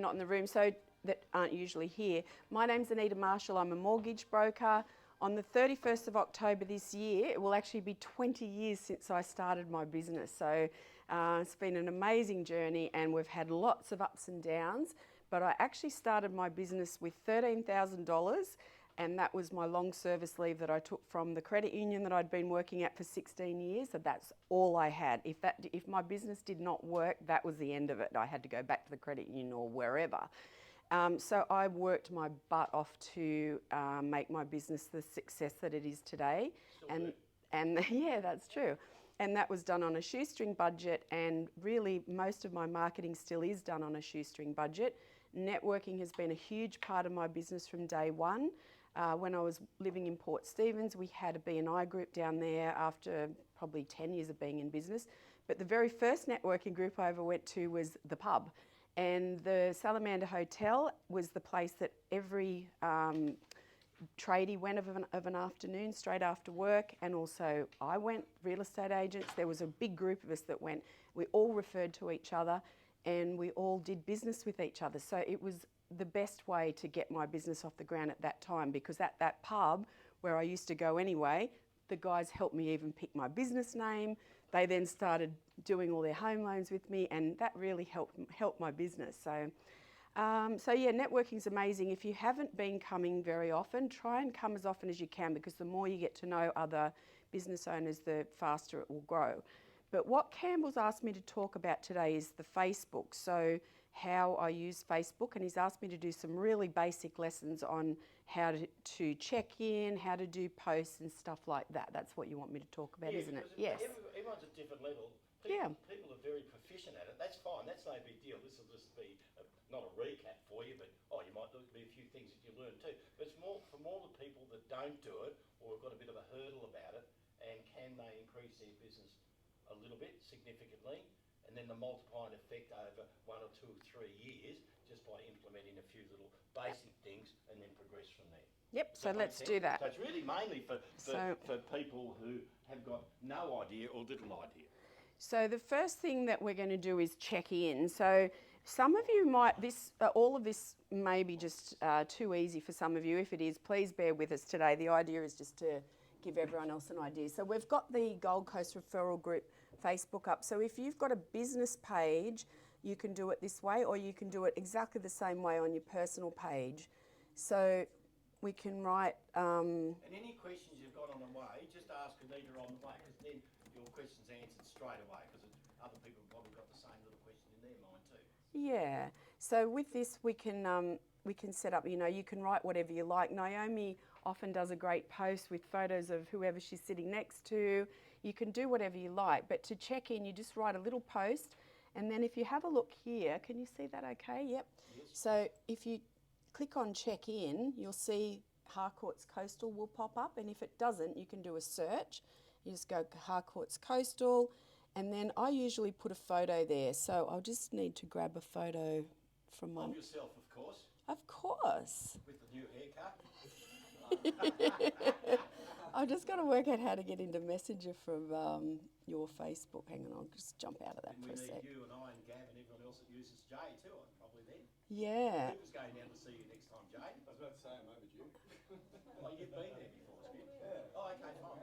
you're not in the room, so that aren't usually here. My name's Anita Marshall. I'm a mortgage broker. On the 31st of October this year, it will actually be 20 years since I started my business. So it's been an amazing journey, and we've had lots of ups and downs. But I actually started my business with $13,000, and that was my long service leave that I took from the credit union that I'd been working at for 16 years. So that's all I had. If my business did not work, that was the end of it. I had to go back to the credit union or wherever. So I worked my butt off to make my business the success that it is today. And yeah, that's true. And that was done on a shoestring budget, and really most of my marketing still is done on a shoestring budget. Networking has been a huge part of my business from day one. When I was living in Port Stephens, we had a B&I group down there after probably 10 years of being in business. But the very first networking group I ever went to was the pub. And the Salamander Hotel was the place that every tradie went of an afternoon straight after work, and also I went, real estate agents. There was a big group of us that went. We all referred to each other, and we all did business with each other. So it was the best way to get my business off the ground at that time, because at that pub where I used to go anyway, the guys helped me even pick my business name. They then started doing all their home loans with me, and that really helped my business. So yeah, networking's amazing. If you haven't been coming very often, try and come as often as you can, because the more you get to know other business owners, the faster it will grow. But what Campbell's asked me to talk about today is the Facebook. So how I use Facebook, and he's asked me to do some really basic lessons on how to check in, how to do posts and stuff like that. That's what you want me to talk about, isn't it? Yes. Everyone's at different level. People are very proficient at it. That's fine. That's no big deal. This will just be not a recap for you, but you might be a few things that you learn too. But it's more for more the people that don't do it, or have got a bit of a hurdle about it, and can they increase their business a little bit, significantly, and then the multiplying effect over 1 or 2 or 3 years just by implementing a few little basic things and then progress from there. Yep, so let's do that. So it's really mainly for people who have got no idea or little idea. So the first thing that we're going to do is check in. So some of you might, all of this may be just too easy for some of you. If it is, please bear with us today. The idea is just to give everyone else an idea. So we've got the Gold Coast Referral Group Facebook up. So if you've got a business page, you can do it this way, or you can do it exactly the same way on your personal page. So we can write... and any questions you've got on the way, just ask Anita on the way, because then your question's answered straight away, because other people have probably got the same little question in their mind too. Yeah. So with this, we can set up, you can write whatever you like. Naomi often does a great post with photos of whoever she's sitting next to. You can do whatever you like, but to check in, you just write a little post, and then if you have a look here, can you see that okay? Yep. Yes. So if you click on check in, you'll see Harcourts Coastal will pop up, and if it doesn't, you can do a search. You just go Harcourts Coastal, and then I usually put a photo there, so I'll just need to grab a photo from my... Of yourself, of course. Of course. With the new haircut. I've just got to work out how to get into Messenger from your Facebook. Hang on, I'll just jump out of that for a sec. We need you and I and Gav and everyone else that uses Jay too, probably then. Yeah. Who's going down to see you next time, Jay? I was about to say I'm overdue. Oh, you've been there before, yeah. Oh, okay, fine.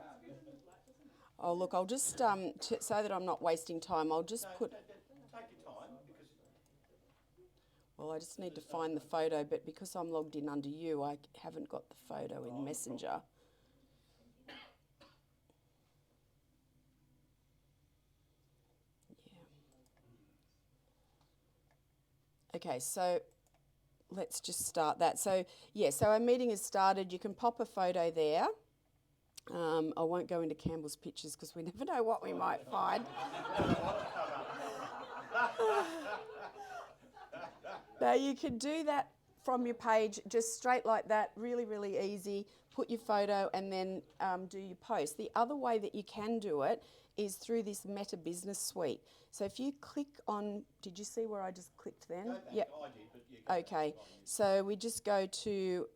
Oh, look, I'll just, so that I'm not wasting time, I'll just put... Take your time, because... Well, I just need to find the photo, but because I'm logged in under you, I haven't got the photo in Messenger. Okay, so let's just start that. So, yeah, so our meeting has started. You can pop a photo there. I won't go into Campbell's pictures because we never know what we might find. Now, you can do that from your page just straight like that, really, really easy. Put your photo and then do your post. The other way that you can do it is through this Meta Business Suite. So if you click on, did you see where I just clicked then? Yep. I did, but yeah. Okay, so we just go to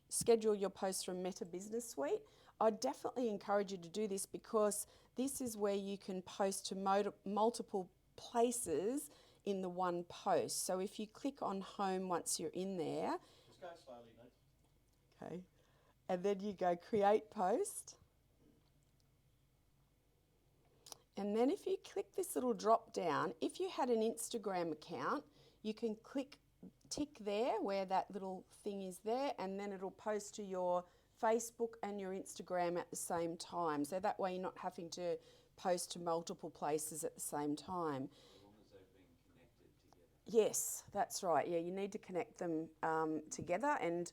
schedule your post from Meta Business Suite. I definitely encourage you to do this because this is where you can post to multiple places in the one post. So if you click on home once you're in there, Just go slowly, Nate. okay, and then you go create post. And then if you click this little drop down, if you had an Instagram account, you can tick there where that little thing is there, and then it'll post to your Facebook and your Instagram at the same time. So that way you're not having to post to multiple places at the same time. As long as they've been connected together. Yes, that's right. Yeah, you need to connect them together, and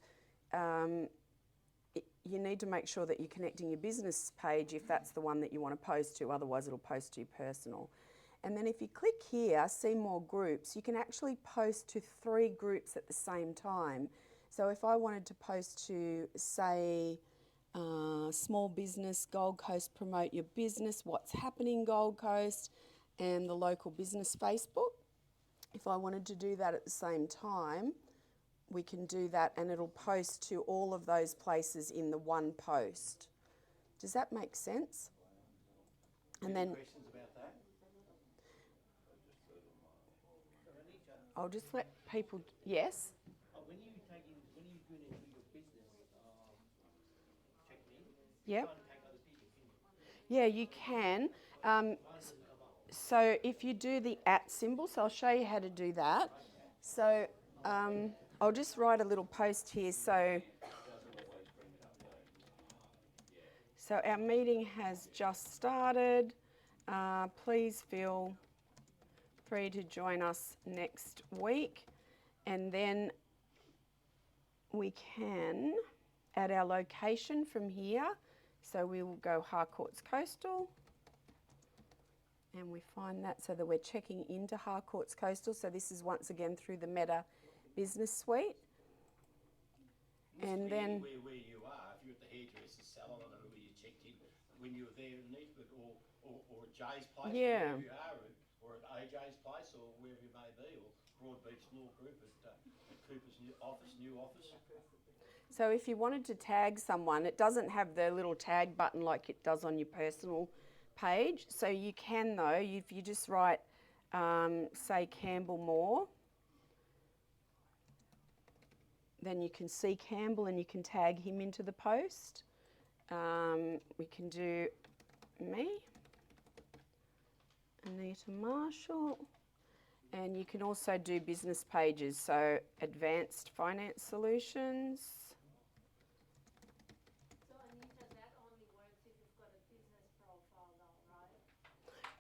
you need to make sure that you're connecting your business page if that's the one that you want to post to, otherwise it'll post to your personal. And then if you click here, see more groups, you can actually post to 3 groups at the same time. So if I wanted to post to, say, small business, Gold Coast, promote your business, what's happening Gold Coast, and the local business Facebook, if I wanted to do that at the same time, we can do that, and it'll post to all of those places in the one post. Does that make sense? And Any then questions about that? I'll just let people, yes? When you doing it in your business, check in, Yep. can't tag other people, can you? Yeah, you can. So if you do the @ symbol, so I'll show you how to do that. So I'll just write a little post here. So our meeting has just started. Please feel free to join us next week. And then we can add our location from here. So we will go Harcourts Coastal. And we find that so that we're checking into Harcourts Coastal. So this is once again through the Meta Business Suite. And then where you are, if you're at the hairdresser's salon, I don't know where you checked in, when you were there, Anita, but or at Jay's place, Yeah. wherever you are, or at AJ's place, or wherever you may be, or Broadbeach Law Group at Cooper's new office. so if you wanted to tag someone, it doesn't have the little tag button like it does on your personal page. So you can though, if you just write, say Campbell Moore, then you can see Campbell and you can tag him into the post. We can do me, Anita Marshall, and you can also do business pages, so Advanced Finance Solutions. So Anita, that only works if you've got a business profile though, right?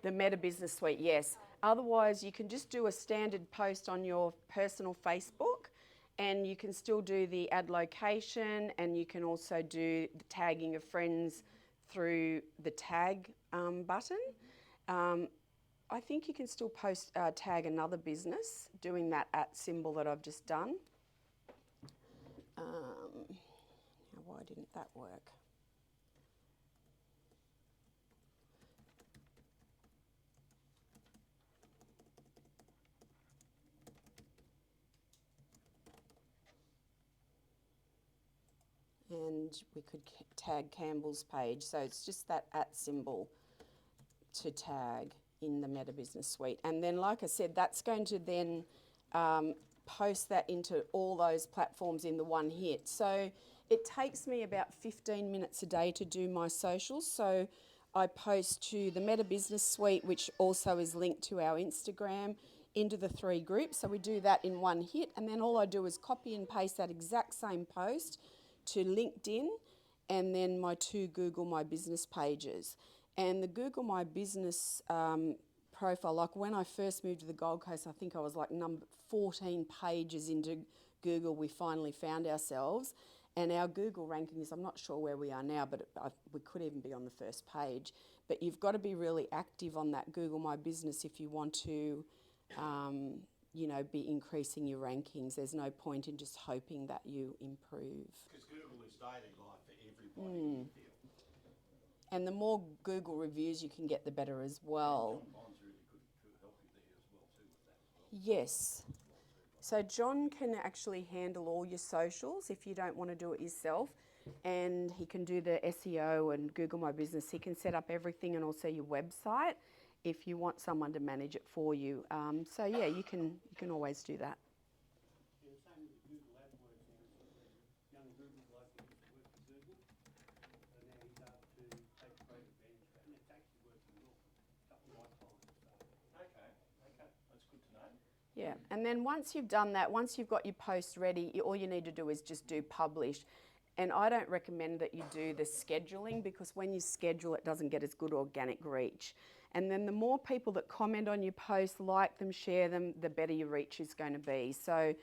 The Meta Business Suite, yes. Otherwise, you can just do a standard post on your personal Facebook, and you can still do the add location, and you can also do the tagging of friends through the tag button. I think you can still post tag another business doing that @ symbol that I've just done. Now, why didn't that work? And we could tag Campbell's page. So it's just that @ symbol to tag in the Meta Business Suite. And then, like I said, that's going to then post that into all those platforms in the one hit. So it takes me about 15 minutes a day to do my socials. So I post to the Meta Business Suite, which also is linked to our Instagram, into the 3 groups. So we do that in one hit. And then all I do is copy and paste that exact same post to LinkedIn and then my 2 Google My Business pages. And the Google My Business profile, like when I first moved to the Gold Coast, I think I was like number 14 pages into Google, we finally found ourselves. And our Google rankings, I'm not sure where we are now, but we could even be on the first page. But you've got to be really active on that Google My Business if you want to, be increasing your rankings. There's no point in just hoping that you improve. Because Google is daily life for everybody, you feel. And the more Google reviews you can get, the better as well. John Bond's really could help you there as well too with that as well. Yes. So John can actually handle all your socials if you don't want to do it yourself, and he can do the SEO and Google My Business. He can set up everything and also your website. if you want someone to manage it for you. So yeah, you can always do that. Yeah, the same with Google AdWords now. Young Google's like he used to work for Google, so now he's able to take great advantage of that, and it's actually working well for a couple of my clients. So. Okay, that's good to know. Yeah, and then once you've done that, once you've got your post ready, all you need to do is just do publish. And I don't recommend that you do the scheduling, because when you schedule, it doesn't get as good organic reach. And then the more people that comment on your posts, like them, share them, the better your reach is going to be. So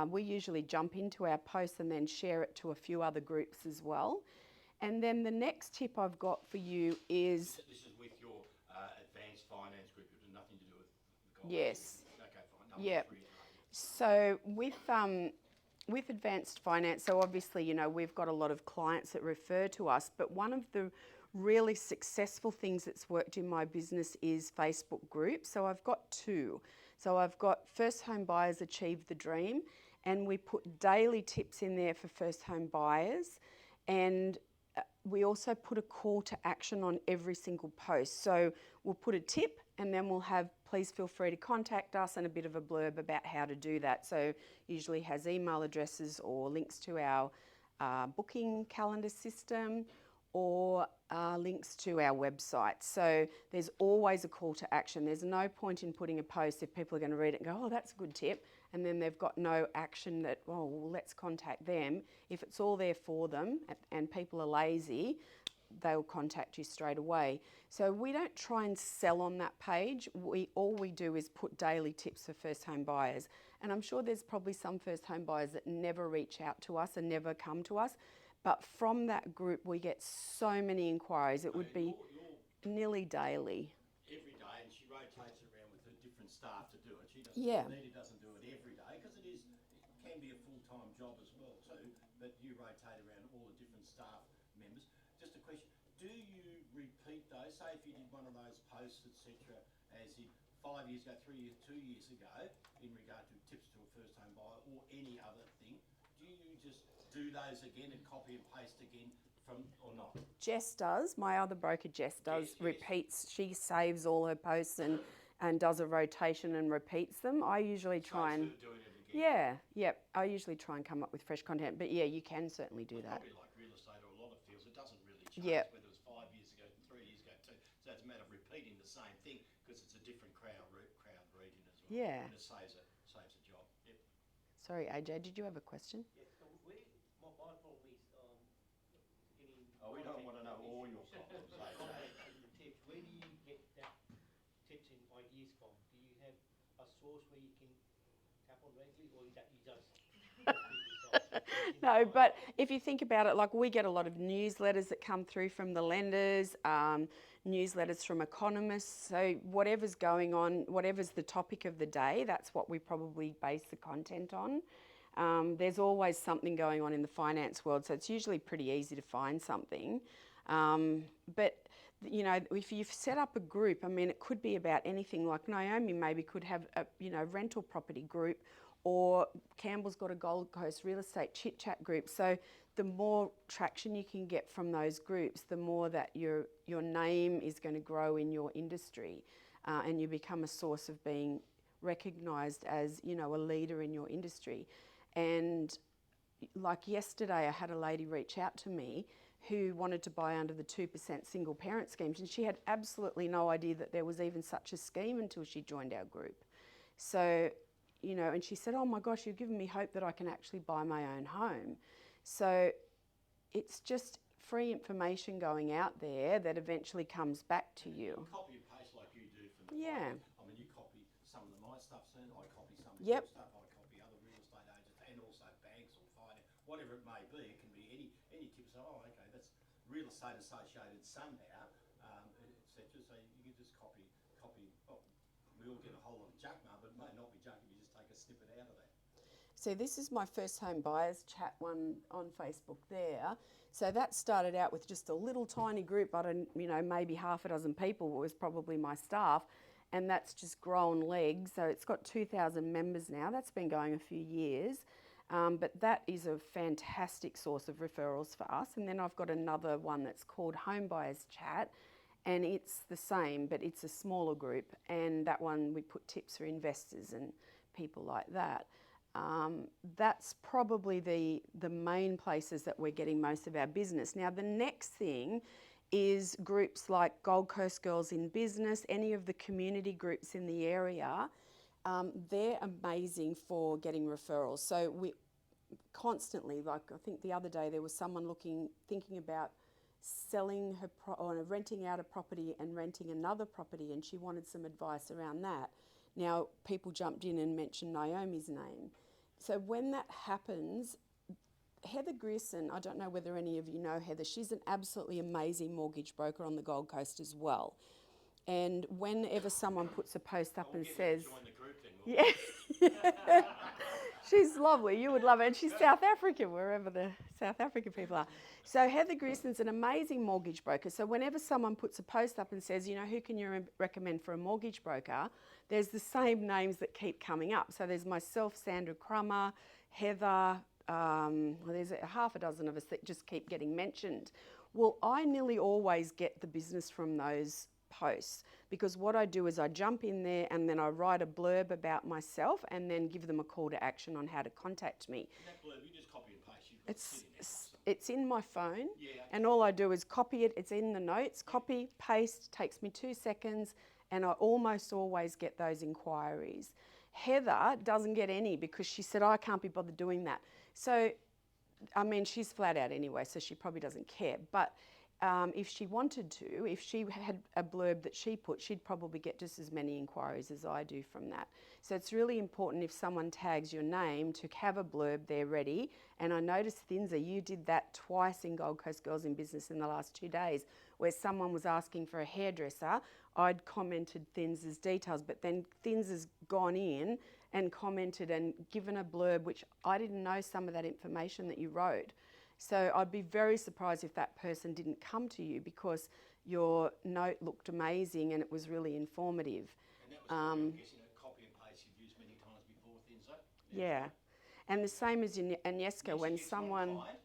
we usually jump into our posts and then share it to a few other groups as well. And then the next tip I've got for you is... This is with your advanced finance group, it has nothing to do with the guys. Yes. Okay, fine. No, Yep. just So with advanced finance, so obviously, you know, we've got a lot of clients that refer to us, but one of the really successful things that's worked in my business is Facebook groups. So I've got two. So I've got First Home Buyers Achieve the Dream, and we put daily tips in there for first home buyers, and we also put a call to action on every single post. So we'll put a tip, and then we'll have please feel free to contact us and a bit of a blurb about how to do that. So usually has email addresses or links to our booking calendar system, or links to our website. So there's always a call to action. There's no point in putting a post if people are going to read it and go, oh, that's a good tip, and then they've got no action that, oh, well, let's contact them. If it's all there for them and people are lazy, they'll contact you straight away. So we don't try and sell on that page. All we do is put daily tips for first home buyers. And I'm sure there's probably some first home buyers that never reach out to us and never come to us. But from that group, we get so many inquiries. It would be nearly daily. every day, and she rotates around with her different staff to do it. She doesn't. Yeah. Anita doesn't do it every day because it can be a full-time job as well too. But you rotate around all the different staff members. Just a question: do you repeat those? Say if you did one of those posts, etc., as in 5 years ago, 3 years, 2 years ago, in regard to tips to a first-home buyer or any other thing, do you just do those again and copy and paste again from, or not? Jess does. My other broker, Jess, does Yes, yes. repeats. She saves all her posts and does a rotation and repeats them. I usually try and... Saves her doing it again. Yeah. I usually try and come up with fresh content. But yeah, you can certainly do that. Probably like real estate or a lot of fields, it doesn't really change Yep. whether it was 5 years ago, 3 years ago, too. So it's a matter of repeating the same thing because it's a different crowd reading as well. Yeah. And it saves a job. Yep. Sorry, AJ, did you have a question? Yeah, so my problem is getting. Oh, we don't want to know all your problems, Content and the tips. Where do you get that tips and ideas from? Do you have a source where you can tap on regularly, or is that you just? No, but if you think about it, like we get a lot of newsletters that come through from the lenders, newsletters from economists. So whatever's going on, whatever's the topic of the day, that's what we probably base the content on. There's always something going on in the finance world, so it's usually pretty easy to find something. But you know, if you've set up a group, I mean, it could be about anything. Like Naomi maybe could have a rental property group, or Campbell's got a Gold Coast real estate chit chat group. So the more traction you can get from those groups, the more that your name is going to grow in your industry, and you become a source of being recognised as, you know, a leader in your industry. And like yesterday, I had a lady reach out to me who wanted to buy under the 2% single parent schemes, and she had absolutely no idea that there was even such a scheme until she joined our group. So, you know, and she said, oh my gosh, you've given me hope that I can actually buy my own home. So it's just free information going out there that eventually comes back to you. Copy and paste like you do from the Yeah. I mean, you copy some of my stuff, soon. I copy some of Yep. your stuff. I copy other real estate agents and also banks or finance, whatever it may be. It can be any tips. Oh, okay, that's real estate associated somehow, etc. So you can just copy. Oh, we all get a whole lot of junk mail, but it may not be junk if you just take a snippet out of that. So this is my first home buyers chat one on Facebook there. So that started out with just a little tiny group, maybe half a dozen people was probably my staff, and that's just grown legs. So it's got 2,000 members now. That's been going a few years, but that is a fantastic source of referrals for us. And then I've got another one that's called Home Buyers Chat, and it's the same, but it's a smaller group, and that one we put tips for investors and people like that. That's probably the main places that we're getting most of our business. Now, the next thing is groups like Gold Coast Girls in Business, any of the community groups in the area. They're amazing for getting referrals. So we constantly, like I think the other day there was someone thinking about selling her or renting out a property and renting another property, and she wanted some advice around that. Now, people jumped in and mentioned Naomi's name. So when that happens, Heather Grierson, I don't know whether any of you know Heather, she's an absolutely amazing mortgage broker on the Gold Coast as well. And whenever someone puts a post up and says, Join the group then, yeah, she's lovely. You would love her. And she's South African, wherever the South African people are. So Heather Grierson's an amazing mortgage broker. So whenever someone puts a post up and says, you know, who can you recommend for a mortgage broker, there's the same names that keep coming up. So there's myself, Sandra Crummer, Heather, well, there's a half a dozen of us that just keep getting mentioned. Well, I nearly always get the business from those posts, because what I do is I jump in there and then I write a blurb about myself and then give them a call to action on how to contact me. And that blurb, you just copy and paste. You've got It's it in there. it's in my phone, Yeah. and all I do is copy it. It's in the notes. Copy, paste, takes me 2 seconds, and I almost always get those inquiries. Heather doesn't get any because she said, I can't be bothered doing that. So, I mean, she's flat out anyway, so she probably doesn't care. But if she wanted to, if she had a blurb that she put, she'd probably get just as many inquiries as I do from that. So it's really important if someone tags your name to have a blurb there ready. And I noticed, Thinza, you did that twice in Gold Coast Girls in Business in the last 2 days, where someone was asking for a hairdresser. I'd commented Thinza's details, but then Thinza's gone in and commented and given a blurb, which I didn't know some of that information that you wrote. So I'd be very surprised if that person didn't come to you, because your note looked amazing and it was really informative. And that was probably, I'm guessing, a copy and paste you've used many times before, Thinza. Yeah. And the same as in Agnieszka, when Gets someone... one client,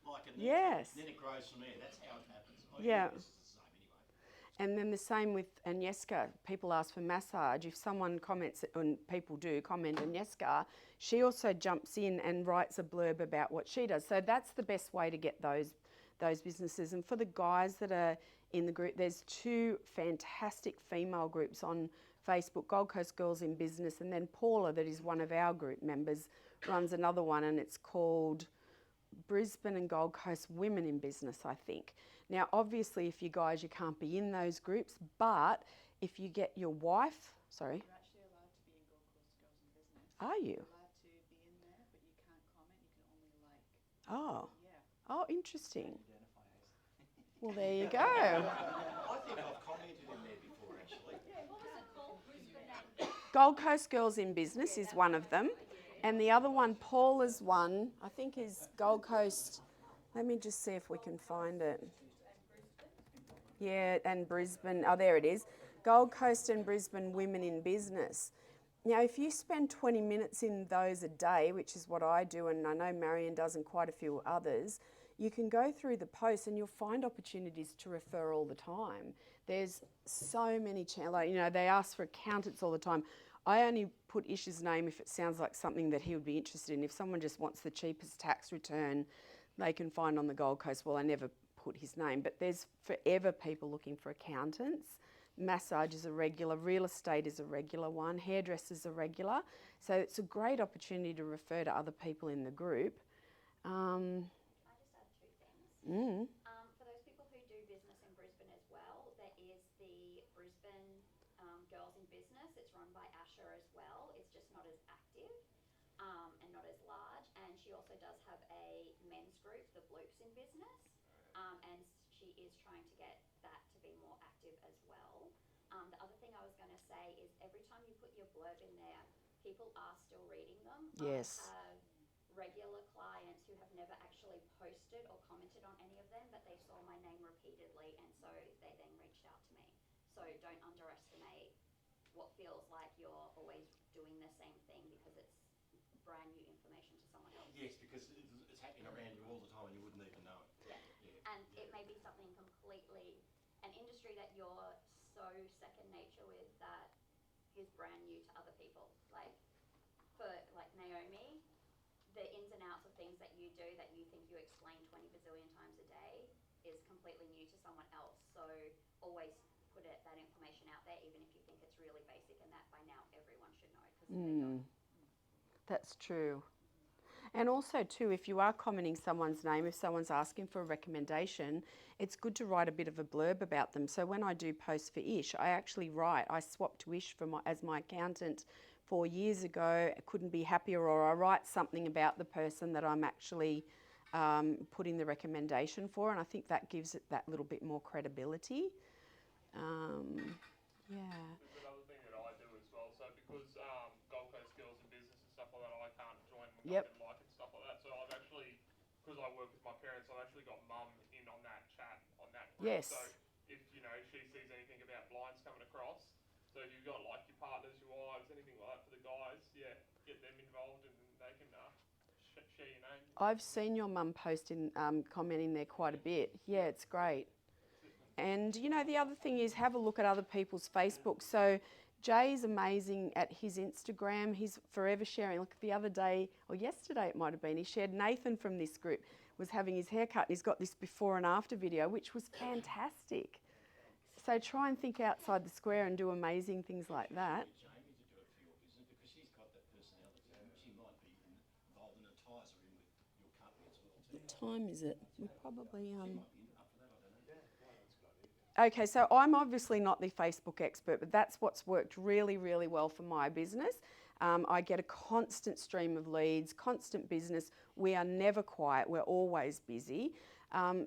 like Anita, Yes. then it grows from there. That's how it happens. Yeah. This is the same anyway. And then the same with Agnieszka. People ask for massage. If someone comments, and people do comment Agnieszka, she also jumps in and writes a blurb about what she does. So that's the best way to get those businesses. And for the guys that are in the group, there's 2 fantastic female groups on Facebook, Gold Coast Girls in Business, and then Paula, that is one of our group members, runs another one, and it's called Brisbane and Gold Coast Women in Business, I think. Now, obviously, if you guys, you can't be in those groups, but if you get your wife, sorry. You're actually allowed to be in Gold Coast Girls in Business. Are you? You're allowed to be in there, but you can't comment. You can only like. Oh. Yeah. Oh, interesting. Identify as. Well, there you go. I think I've commented in there before, actually. What was it called? Brisbane and Gold Coast Girls in Business is one of them. And the other one, Paula's one, I think is Gold Coast. Let me just see if we can find it. Yeah, and Brisbane. Oh, there it is. Gold Coast and Brisbane Women in Business. Now, if you spend 20 minutes in those a day, which is what I do, and I know Marion does and quite a few others, you can go through the posts and you'll find opportunities to refer all the time. There's so many channels. Like, you know, they ask for accountants all the time. I only put Ish's name if it sounds like something that he would be interested in. If someone just wants the cheapest tax return they can find on the Gold Coast, well, I never put his name. But there's forever people looking for accountants. Massage is a regular, real estate is a regular one, hairdressers are regular. So it's a great opportunity to refer to other people in the group. Can I just add 2 things? For those people who do business in Brisbane as well, there is the Brisbane Girls in Business. It's run by Asha as well. It's just not as active and not as large. And she also does have a men's group, the Bloops in Business, and she is trying to get that to be more active as well. The other thing I was going to say is every time you put your blurb in there, people are still reading them. Yes. I have regular clients who have never actually posted or commented on any of them, but they saw my name repeatedly, and so they then reached out to me. So don't underestimate what feels like you're always doing the same thing, because it's brand new information to someone else. Yes, because it's happening around you all the time and you wouldn't even know it. Yeah. And it may be something completely, an industry industry that you're so second nature with that is brand new to other people. Like for like Naomi, the ins and outs of things that you do that you think you explain 20 bazillion times a day is completely new to someone else. So always put that information out there, even if you think it's really basic and that by now everyone should know, because they don't. That's true. And also too, if you are commenting someone's name, if someone's asking for a recommendation, it's good to write a bit of a blurb about them. So when I do posts for Ish, I actually write, I swapped to Ish as my accountant 4 years ago, I couldn't be happier, or I write something about the person that I'm actually putting the recommendation for, and I think that gives it that little bit more credibility. Yeah. There's another thing that I do as well. So because Gold Coast Girls in Business and stuff like that, I can't join when Yep. I can like and stuff like that. So I've actually, because I work with my parents, I've actually got mum in on that chat on that group. Yes. So if she sees anything about blinds coming across, so if you've got like your partners, your wives, anything like that for the guys, yeah, get them involved and they can share your name. I've seen your mum posting, commenting there quite a bit. Yeah, it's great. And the other thing is have a look at other people's Facebook. So Jay's amazing at his Instagram. He's forever sharing. Look, the other day, or yesterday it might have been, he shared Nathan from this group was having his hair cut, and he's got this before and after video, which was fantastic. So try and think outside the square and do amazing things like that. Jamie to do it for your business because she's got that personality. She might be involved in a ties or in with your company as well too. What time is it? We probably She might be up for that, I don't know. Okay, so I'm obviously not the Facebook expert, but that's what's worked really, really well for my business. I get a constant stream of leads, constant business. We are never quiet, we're always busy.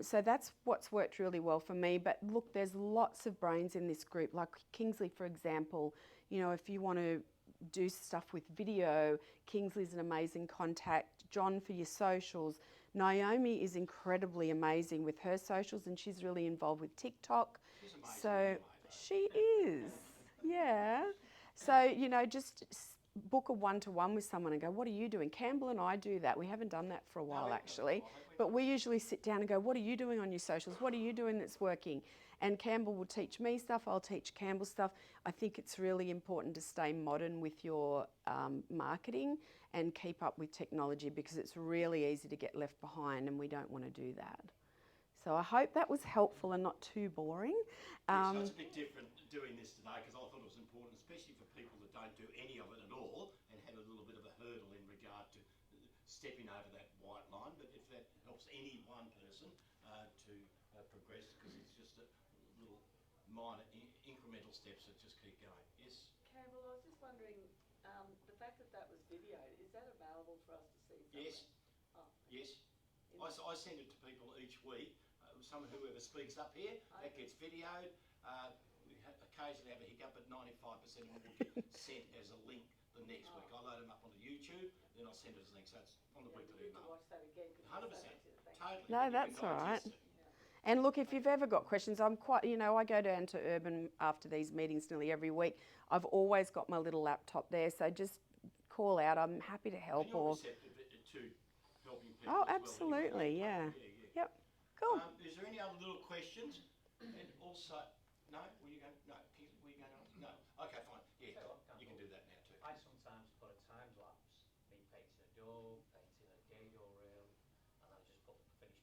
So that's what's worked really well for me. But look, there's lots of brains in this group. Like Kingsley, for example, if you want to do stuff with video, Kingsley's an amazing contact. John for your socials. Naomi is incredibly amazing with her socials, and she's really involved with TikTok. She's amazing So anyway, though. she is, yeah. So, just book a one-to-one with someone and go, what are you doing? Campbell and I do that. We haven't done that for a while, actually. But we usually sit down and go, what are you doing on your socials? What are you doing that's working? And Campbell will teach me stuff. I'll teach Campbell stuff. I think it's really important to stay modern with your marketing and keep up with technology, because it's really easy to get left behind, and we don't want to do that. So I hope that was helpful and not too boring. So it's a bit different doing this today because I thought it was important, especially for people that don't do any of it at all and have a little bit of a hurdle in regard to stepping over that white line. But if that helps any one person to progress, because it's just a little minor incremental steps that just keep going. Yes? Campbell, I was just wondering, the fact that that was videoed, is that available for us to see somewhere? Yes. Oh, Yes. I send it to people each week. Whoever speaks up here, that gets videoed. We occasionally have a hiccup, but 95% of them will get sent as a link the next week. I load them up onto YouTube, then I'll send it as a link. So it's on the weekly Need to email. watch that again. 100%. Totally. No, that's all right. And look, if you've ever got questions, I'm quite, I go down to Urban after these meetings nearly every week. I've always got my little laptop there, so just call out. I'm happy to help. And you're receptive to helping people Oh, as well, absolutely, anyway. yeah. Yep, cool. Is there any other little questions? And also, no? Were you going? No. Were you going to? No. Okay, fine. Yeah.